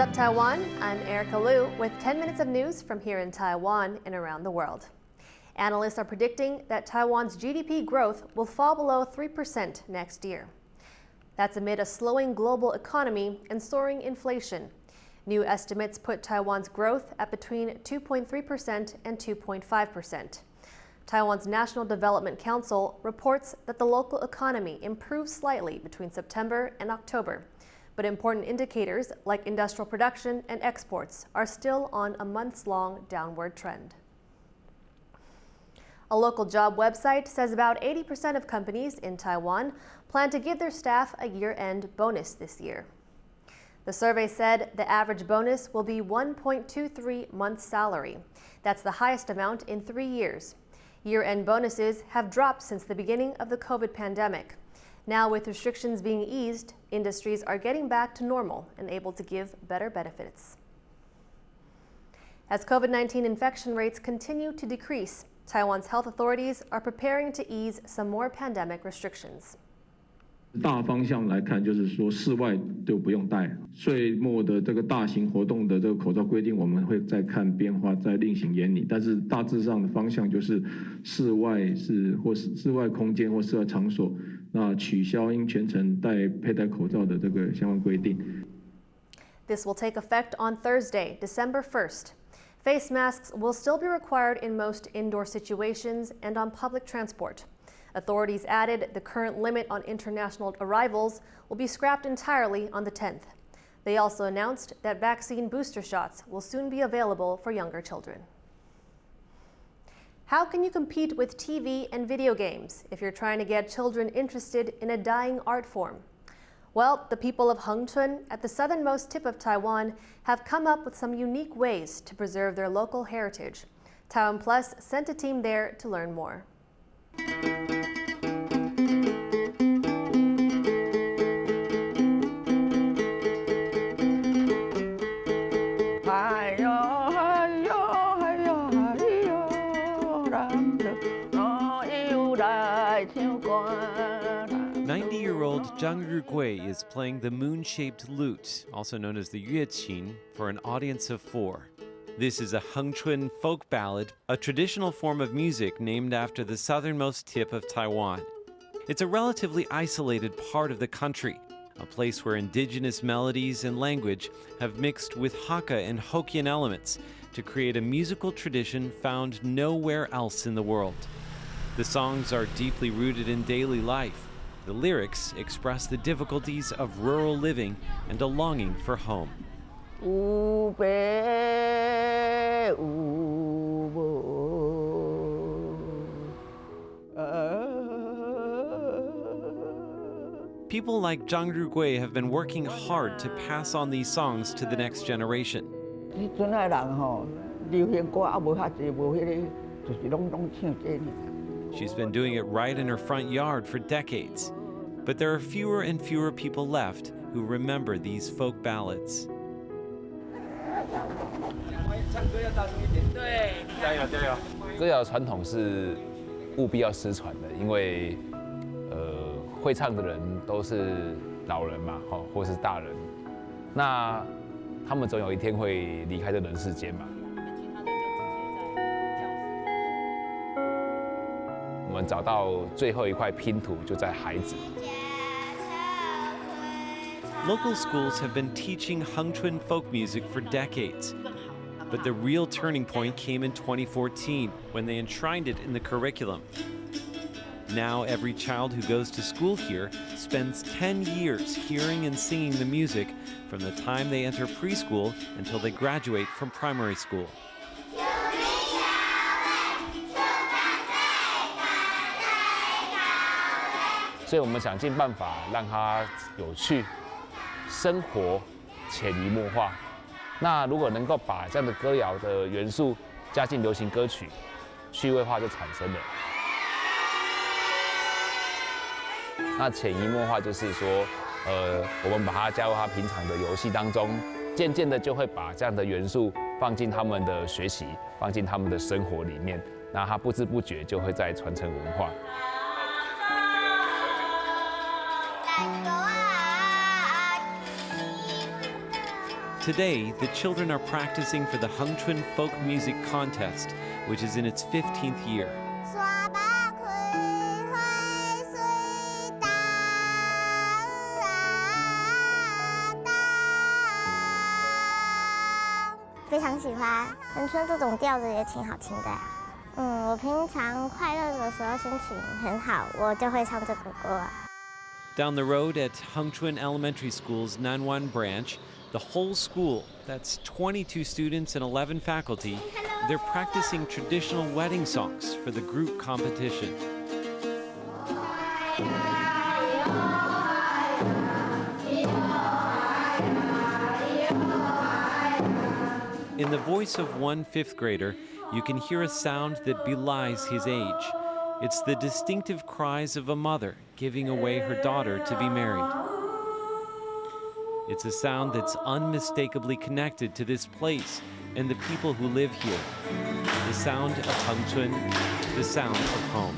up, Taiwan? I'm Erika Liu with 10 minutes of news from here in Taiwan and around the world. Analysts are predicting that Taiwan's GDP growth will fall below 3% next year. That's amid a slowing global economy and soaring inflation. New estimates put Taiwan's growth at between 2.3% and 2.5%. Taiwan's National Development Council reports that the local economy improved slightly between September and October, but important indicators like industrial production and exports are still on a months-long downward trend. A local job website says about 80% of companies in Taiwan plan to give their staff a year-end bonus this year. The survey said the average bonus will be 1.23 months' salary. That's the highest amount in 3 years. Year-end bonuses have dropped since the beginning of the COVID pandemic. Now, with restrictions being eased, industries are getting back to normal and able to give better benefits. As COVID-19 infection rates continue to decrease, Taiwan's health authorities are preparing to ease some more pandemic restrictions. 大方向来看，就是说室外就不用戴。岁末的这个大型活动的这个口罩规定，我们会再看变化，再另行研拟。但是大致上的方向就是室外或是室外空间或室外场所，那取消应全程佩戴口罩的这个相关规定。This will take effect on Thursday, December 1st. Face masks will still be required in most indoor situations and on public transport. Authorities added the current limit on international arrivals will be scrapped entirely on the 10th. They also announced that vaccine booster shots will soon be available for younger children. How can you compete with TV and video games if you're trying to get children interested in a dying art form? Well, the people of Hengchun, at the southernmost tip of Taiwan, have come up with some unique ways to preserve their local heritage. TaiwanPlus sent a team there to learn more. Zhang Rugui is playing the moon-shaped lute, also known as the yueqin, for an audience of 4. This is a Hengchun folk ballad, a traditional form of music named after the southernmost tip of Taiwan. It's a relatively isolated part of the country, a place where indigenous melodies and language have mixed with Hakka and Hokkien elements to create a musical tradition found nowhere else in the world. The songs are deeply rooted in daily life. The lyrics express the difficulties of rural living and a longing for home. People like Zhang Rugui have been working hard to pass on these songs to the next generation. She's been doing it right in her front yard for decades. But there are fewer and fewer people left who remember these folk ballads. 歌谣传统是务必要失传的，因为会唱的人都是老人嘛，或是大人，那他们总有一天会离开这人世间嘛。我们找到最后一块拼图，就在孩子。 Local schools have been teaching Hengchun folk music for decades. But the real turning point came in 2014 when they enshrined it in the curriculum. Now every child who goes to school here spends 10 years hearing and singing the music from the time they enter preschool until they graduate from primary school. 所以我们想尽办法让它有趣、生活、潜移默化。那如果能够把这样的歌谣的元素加进流行歌曲，趣味化就产生了。那潜移默化就是说，我们把它加入他平常的游戏当中，渐渐的就会把这样的元素放进他们的学习，放进他们的生活里面。那它不知不觉就会在传承文化。Today, the children are practicing for the Hengchun Folk Music Contest, which is in its 15th year. 非常喜欢，恒春这种调子也挺好听的。我平常快乐的时候心情很好，我就会唱这个歌。Down the road at Hengchun Elementary School's Nanwan branch, the whole school, that's 22 students and 11 faculty, they're practicing traditional wedding songs for the group competition. In the voice of one fifth grader, you can hear a sound that belies his age. It's the distinctive cries of a mother giving away her daughter to be married. It's a sound that's unmistakably connected to this place and the people who live here. The sound of Hengchun, the sound of home.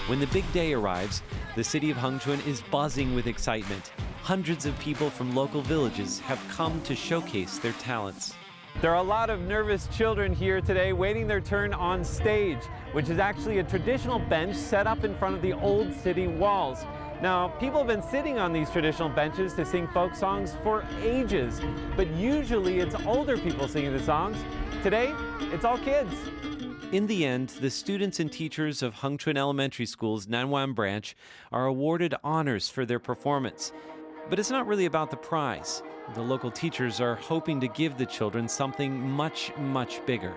When the big day arrives, the city of Hengchun is buzzing with excitement. Hundreds of people from local villages have come to showcase their talents. There are a lot of nervous children here today waiting their turn on stage, which is actually a traditional bench set up in front of the old city walls. Now, people have been sitting on these traditional benches to sing folk songs for ages, but usually it's older people singing the songs. Today, it's all kids. In the end, the students and teachers of Hengchun Elementary School's Nanwan branch are awarded honors for their performance. But it's not really about the prize. The local teachers are hoping to give the children something much, much bigger.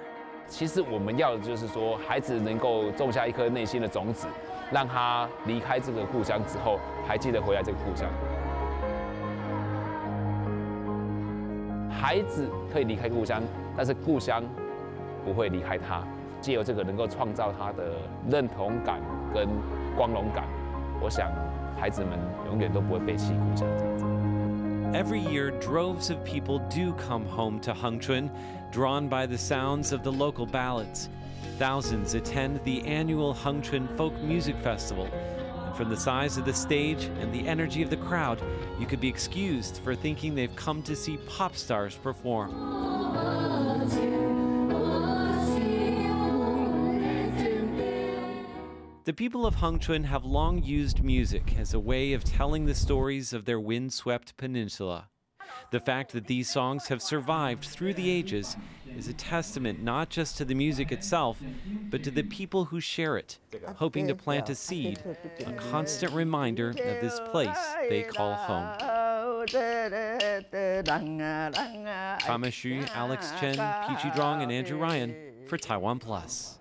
其实我们要的就是说，孩子能够种下一颗内心的种子，让他离开这个故乡之后，还记得回来这个故乡。孩子可以离开故乡，但是故乡不会离开他。 借由这个能够创造他的认同感跟光荣感，我想孩子们永远都不会背弃故乡这样子。 Every year, droves of people do come home to Hengchun, drawn by the sounds of the local ballads. Thousands attend the annual Hengchun Folk Music Festival. And from the size of the stage and the energy of the crowd, you could be excused for thinking they've come to see pop stars perform. The people of Hengchun have long used music as a way of telling the stories of their windswept peninsula. The fact that these songs have survived through the ages is a testament not just to the music itself, but to the people who share it, hoping to plant a seed, a constant reminder of this place they call home. Thomas Xu, Alex Chen, Peachy Zhuang, and Andrew Ryan for TaiwanPlus.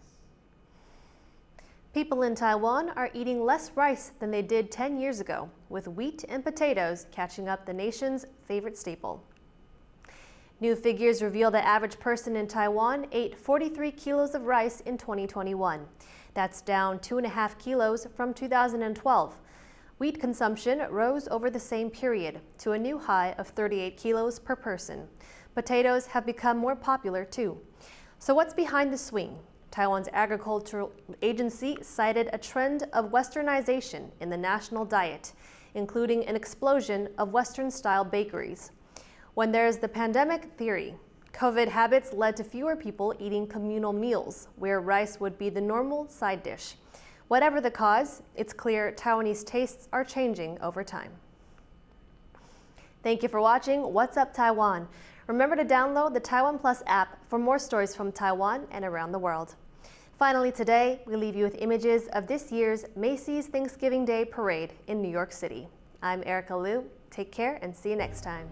People in Taiwan are eating less rice than they did 10 years ago, with wheat and potatoes catching up the nation's favorite staple. New figures reveal the average person in Taiwan ate 43 kilos of rice in 2021. That's down 2.5 kilos from 2012. Wheat consumption rose over the same period to a new high of 38 kilos per person. Potatoes have become more popular too. So what's behind the swing? Taiwan's agricultural agency cited a trend of westernization in the national diet, including an explosion of Western-style bakeries. When there's the pandemic theory, COVID habits led to fewer people eating communal meals, where rice would be the normal side dish. Whatever the cause, it's clear Taiwanese tastes are changing over time. Thank you for watching What's Up Taiwan. Remember to download the TaiwanPlus app for more stories from Taiwan and around the world. Finally today, we leave you with images of this year's Macy's Thanksgiving Day Parade in New York City. I'm Erika Liu. Take care and see you next time.